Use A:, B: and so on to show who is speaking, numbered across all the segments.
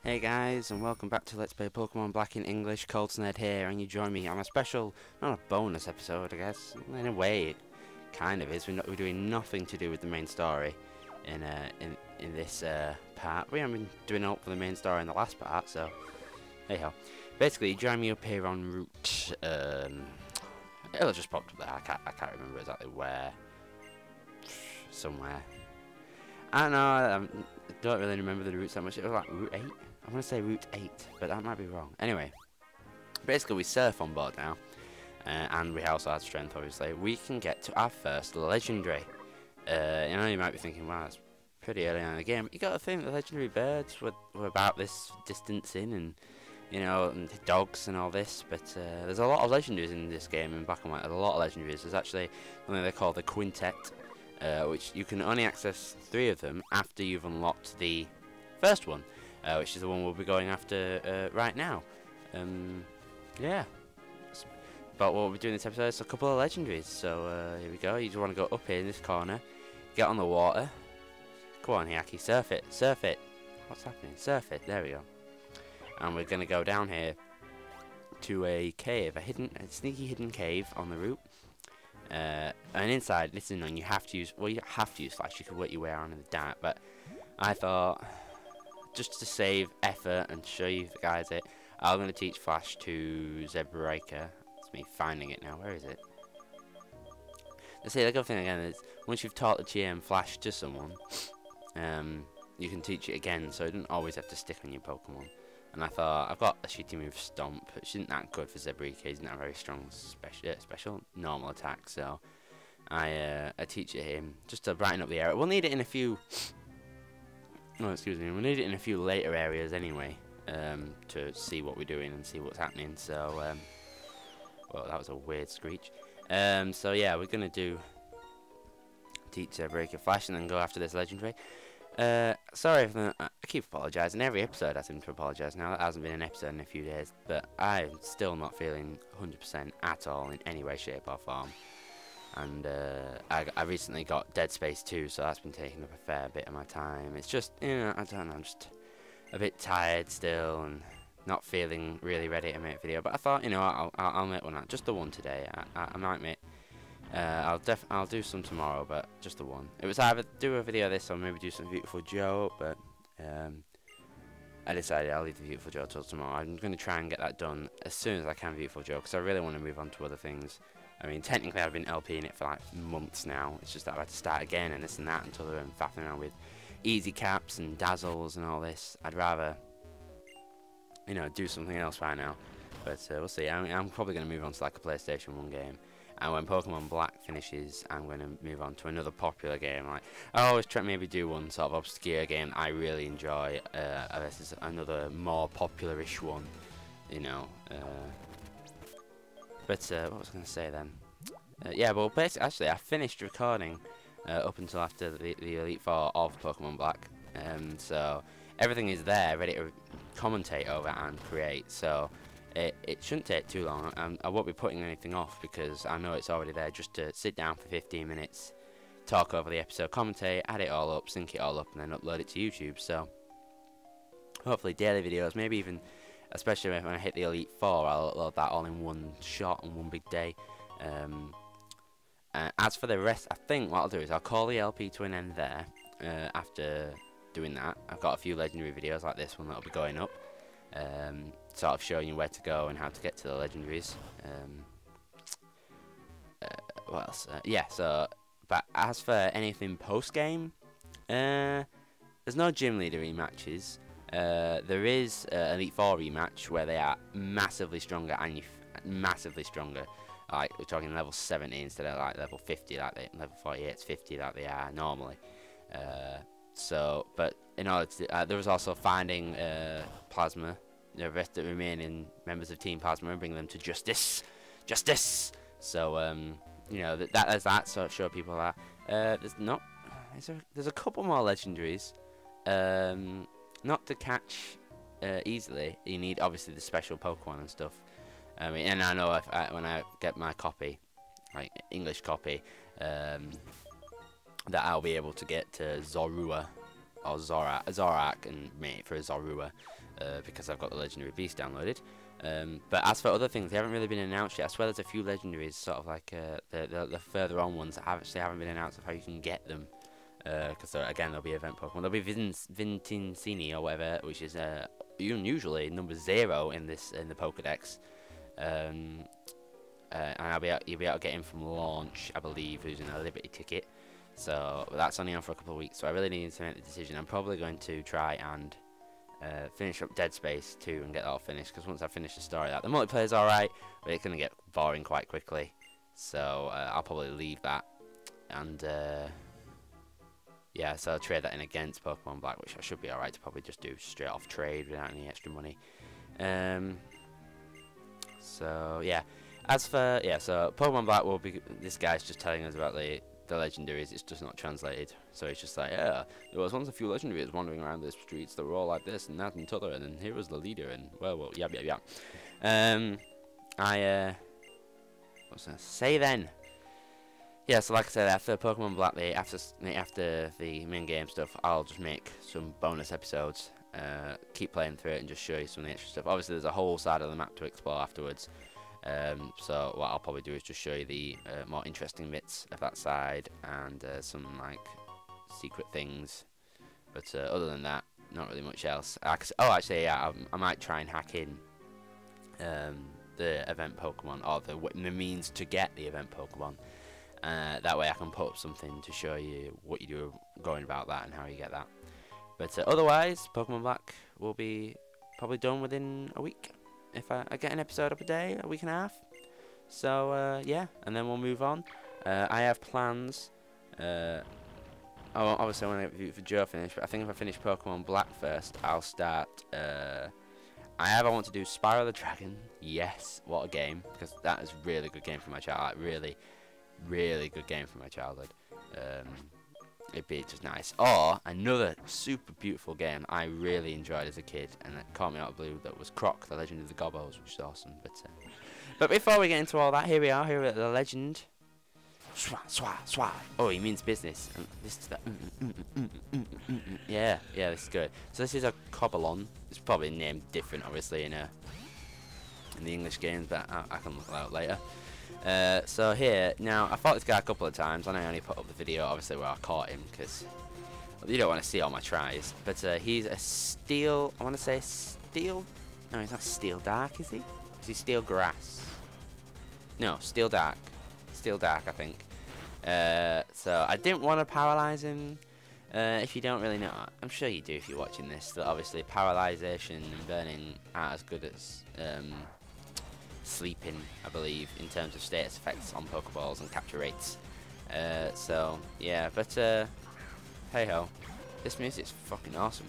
A: Hey guys, and welcome back to Let's Play Pokemon Black in English. Coltsned here, and you join me on a special, not a bonus episode, I guess. In a way, it kind of is. We're doing nothing to do with the main story in this part. We haven't been doing up for the main story in the last part, so hey ho. Basically, you join me up here on route. It'll just pop up there. I can't remember exactly where. Somewhere. I don't know. I don't really remember the routes that much. It was like Route 8. I want to say Route 8, but that might be wrong. Anyway, basically we surf on board now, and we also have strength, obviously. We can get to our first legendary. You might be thinking, wow, that's pretty early on in the game. But you got to think the legendary birds were about this distance in, and and dogs and all this. But there's a lot of legendaries in this game in Black and White. There's a lot of legendaries. There's actually something they call the Quintet, which you can only access 3 of them after you've unlocked the first one. Which is the one we'll be going after right now. Yeah. But what we'll be doing this episode is a couple of legendaries. So here we go. You just want to go up here in this corner, get on the water. Come on, Hyaki, surf it, surf it. What's happening? Surf it. There we go. And we're gonna go down here to a cave, a sneaky hidden cave on the route. And inside, this is annoying. You have to use Flash. You can work your way around in the dark, but I thought, just to save effort and show you guys it, I'm going to teach Flash to Zebraika. It's me finding it now. Where is it? Let's see, the good thing again is, once you've taught the GM Flash to someone, you can teach it again, so it doesn't always have to stick on your Pokemon. And I thought, I've got a shitty move Stomp, which isn't that good for Zebraika. He's not a very strong special normal attack, so I teach it him just to brighten up the area. We'll need it in a few... Oh, excuse me. We'll need it in a few later areas anyway, to see what we're doing and see what's happening. So, well, that was a weird screech. So yeah, we're gonna teach Zebraika Flash and then go after this legendary. Sorry if I keep apologising. Every episode I seem to apologise now. That hasn't been an episode in a few days, but I'm still not feeling 100% at all in any way, shape or form. And I recently got Dead Space 2, so that's been taking up a fair bit of my time. It's just, I don't know, I'm just a bit tired still and not feeling really ready to make a video. But I thought, I'll make one out, just the one today. I might make, I'll do some tomorrow, but just the one. It was either do a video of this or maybe do some Beautiful Joe, but I decided I'll leave the Beautiful Joe till tomorrow. I'm going to try and get that done as soon as I can, Beautiful Joe, because I really want to move on to other things. I mean, technically I've been LPing it for like months now. It's just that I've had to start again and this and that until I'm faffing around with easy caps and dazzles and all this. I'd rather, do something else right now. But we'll see. I'm probably going to move on to like a PlayStation 1 game. And when Pokemon Black finishes, I'm going to move on to another popular game. Like, I always try maybe do one sort of obscure game I really enjoy. This is another more popular-ish one, But what was I going to say then? Yeah, well, basically, actually, I finished recording up until after the Elite Four of Pokemon Black. So everything is there, ready to commentate over and create. So it shouldn't take too long. I won't be putting anything off because I know it's already there just to sit down for 15 minutes, talk over the episode, commentate, add it all up, sync it all up, and then upload it to YouTube. So hopefully daily videos, maybe even... Especially when I hit the Elite Four, I'll upload that all in one shot on one big day. As for the rest, I think what I'll do is I'll call the LP to an end there. After doing that, I've got a few legendary videos like this one that'll be going up, sort of showing you where to go and how to get to the legendaries. What else? Yeah. So, but as for anything post game, there's no gym leader rematches. There is Elite Four rematch where they are massively stronger and massively stronger. Like we're talking level 70 instead of like level 50, like level 48, 50 like they are normally. But in order to, there was also finding Plasma, the rest of the remaining members of Team Plasma, and bring them to justice. So that's that. So show people that there's a couple more legendaries. Not to catch easily, you need obviously the special Pokemon and stuff. I mean, and I know when I get my copy, like English copy, that I'll be able to get to Zorua or Zorak and mate for Zorua, because I've got the Legendary Beast downloaded. But as for other things, they haven't really been announced yet. I swear there's a few legendaries, sort of like the further on ones that actually haven't been announced of how you can get them. Because again, there'll be event Pokemon. There'll be Vincincini or whatever, which is usually number 0 in the Pokedex. And you'll be able to get him from launch, I believe, using a Liberty ticket. So that's only on for a couple of weeks. So I really need to make the decision. I'm probably going to try and finish up Dead Space 2 and get that all finished. Because once I finish the story, the multiplayer's alright, but it's going to get boring quite quickly. So I'll probably leave that. And yeah, so I'll trade that in against Pokemon Black, which I should be alright to probably just do straight off trade without any extra money. So yeah, as for so Pokemon Black will be. This guy's just telling us about the legendaries. It's just not translated, so it's just like, yeah, there was once a few legendaries wandering around the streets that were all like this and that and t'other, and then here was the leader, and well, yab. What's I say then? Yeah, so like I said, after Pokemon Black, after the main game stuff, I'll just make some bonus episodes, keep playing through it, and just show you some of the extra stuff. Obviously, there's a whole side of the map to explore afterwards, so what I'll probably do is just show you the more interesting bits of that side, and some, like, secret things. But other than that, not really much else. Oh, actually, yeah, I might try and hack in the event Pokemon, or the means to get the event Pokemon. That way I can put up something to show you what you do going about that and how you get that. But otherwise, Pokemon Black will be probably done within a week. If I get an episode up a day, a week and a half. So yeah, and then we'll move on. I have plans. Obviously I want to get for Joe finish, but I think if I finish Pokemon Black first, I'll start. I want to do Spyro the Dragon. Yes, what a game, because that is a really good game for my child. Like, really good game for my childhood. It'd be just nice. Or another super beautiful game I really enjoyed as a kid, and it caught me out of the blue. That was Croc, the Legend of the Gobbos, which is awesome. But before we get into all that, here we are. Here at the Legend. Swah, swah, swah. Oh, he means business. And this is the. Yeah, this is good. So this is a Cobblon. It's probably named different, obviously, in the English games, but I can look that up later. So here, now, I fought this guy a couple of times, and I only put up the video, obviously, where I caught him, because you don't want to see all my tries. But he's a steel, I want to say steel, no, he's not steel dark, is he? Is he steel grass? No, steel dark, I think. So I didn't want to paralyze him. If you don't really know, I'm sure you do if you're watching this, that obviously paralyzation and burning aren't as good as sleeping, I believe, in terms of status effects on Pokeballs and capture rates. So yeah, but hey ho, this music's fucking awesome.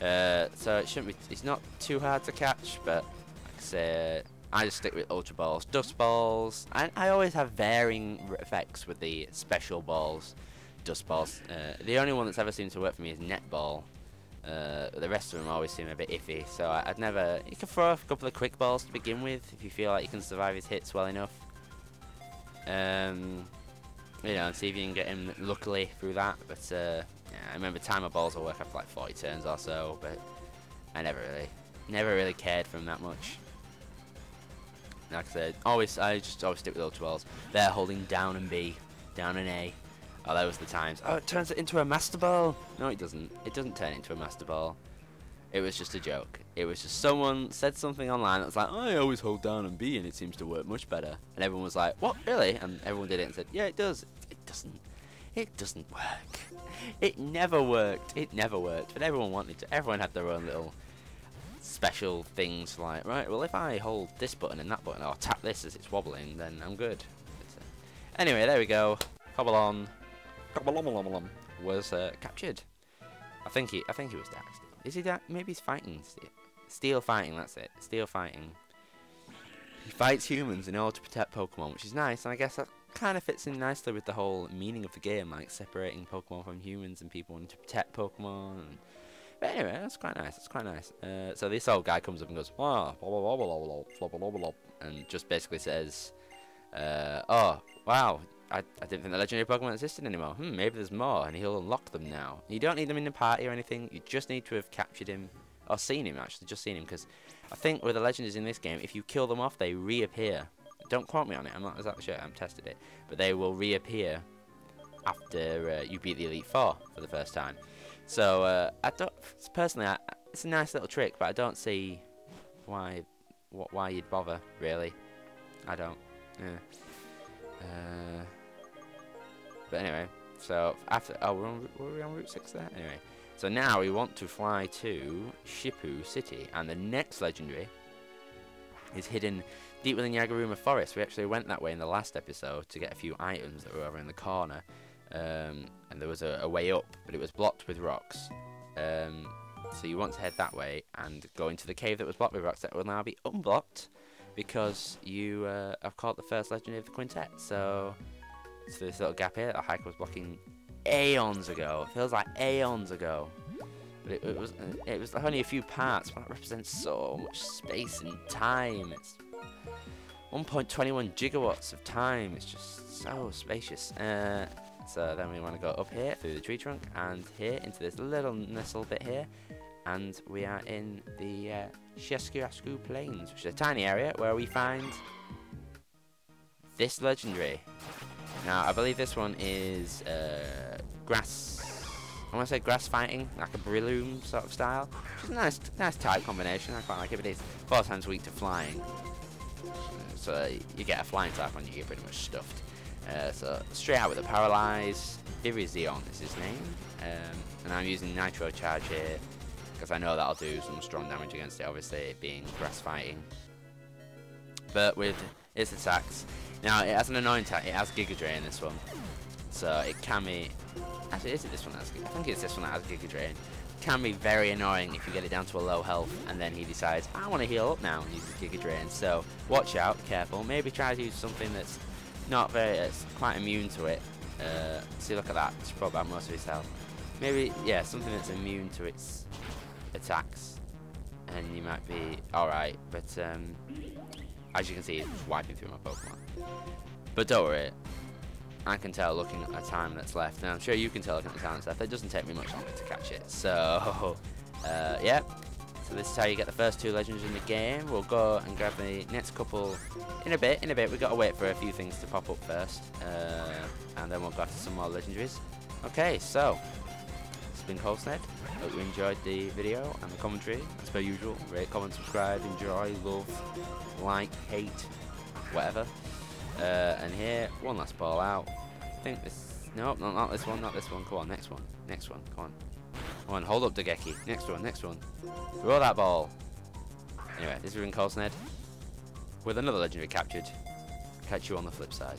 A: So it shouldn't be, it's not too hard to catch, but like I say, I just stick with Ultra Balls, Dust Balls. I always have varying effects with the special balls, Dust Balls. The only one that's ever seemed to work for me is Net Ball. The rest of them always seem a bit iffy, so I'd never. You can throw a couple of quick balls to begin with if you feel like you can survive his hits well enough. You know, and see if you can get him luckily through that. But yeah, I remember timer balls will work after like 40 turns or so, but I never really cared for him that much. Like I said, I just always stick with Ultra Balls. They're holding down and B, down and A. Oh, that was the times. Oh, it turns it into a Master Ball. No, it doesn't. It doesn't turn into a Master Ball. It was just a joke. It was just someone said something online that was like, I always hold down and B and it seems to work much better. And everyone was like, what, really? And everyone did it and said, yeah, it does. It doesn't. It doesn't work. It never worked. It never worked. But everyone wanted to. Everyone had their own little special things like, right, well, if I hold this button and that button, or tap this as it's wobbling, then I'm good. But, anyway, there we go. Cobblon was captured. I think he was Dark Steel. Is he Dark? Maybe he's fighting Steel. Steel fighting, that's it. Steel fighting. He fights humans in order to protect Pokemon, which is nice, and I guess that kind of fits in nicely with the whole meaning of the game, like separating Pokemon from humans and people wanting to protect Pokemon. But anyway, that's quite nice. That's quite nice. So this old guy comes up and goes, "Wow," and just basically says, "Oh, wow, I didn't think the legendary Pokemon existed anymore. Maybe there's more, and he'll unlock them now. You don't need them in the party or anything. You just need to have captured him, or seen him actually, just seen him. Because I think with the legendaries in this game, if you kill them off, they reappear. Don't quote me on it. I'm not exactly sure. I haven't tested it, but they will reappear after you beat the Elite Four for the first time. So I don't personally. It's a nice little trick, but I don't see why you'd bother really. I don't. Yeah. But anyway, so after were we on Route 6 there? Anyway, so now we want to fly to Shipu City, and the next legendary is hidden deep within Yagaruma Forest. We actually went that way in the last episode to get a few items that were over in the corner, and there was a way up, but it was blocked with rocks. So you want to head that way and go into the cave that was blocked with rocks that will now be unblocked because you have caught the first legendary of the quintet. So this little gap here, the hiker was blocking aeons ago. It feels like aeons ago. But it was only a few parts, but it represents so much space and time. It's 1.21 gigawatts of time. It's just so spacious. So then we want to go up here through the tree trunk and here into this little nestle bit here, and we are in the Sheskyasku Plains, which is a tiny area where we find this legendary. Now I believe this one is grass. I want to say grass fighting, like a Breloom sort of style, which is a nice type combination. I quite like it, but it's 4 times weak to flying. So you get a flying type on you, get pretty much stuffed. So straight out with a Paralyze. Virizion is his name, and I'm using Nitro Charge here because I know that'll do some strong damage against it, obviously it being grass fighting. But with its attacks, now it has an annoying attack. It has Giga Drain, this one, so it can be. Actually, is it this one that has? I think it's this one that has Giga Drain. It can be very annoying if you get it down to a low health and then he decides I want to heal up now and uses Giga Drain. So watch out, careful. Maybe try to use something that's not very, it's quite immune to it. See, look at that. It's probably about most of his health. Maybe, yeah, something that's immune to its attacks, and you might be alright. But as you can see, it's wiping through my Pokemon. But don't worry, I can tell looking at the time that's left, and I'm sure you can tell looking at the time that's left. It doesn't take me much longer to catch it. So, yeah. So this is how you get the first 2 legends in the game. We'll go and grab the next couple in a bit. We've got to wait for a few things to pop up first, and then we'll go to some more legendaries. Okay, so it's been Coltsned. Hope you enjoyed the video and the commentary. As per usual, rate, comment, subscribe, enjoy, love, like, hate, whatever. And here, one last ball out. I think this. Nope, not this one. Not this one. Come on, next one. Next one. Come on. Come on, hold up, Degeki. Next one, next one. Throw that ball. Anyway, this has been Coltsned with another legendary captured. Catch you on the flip side.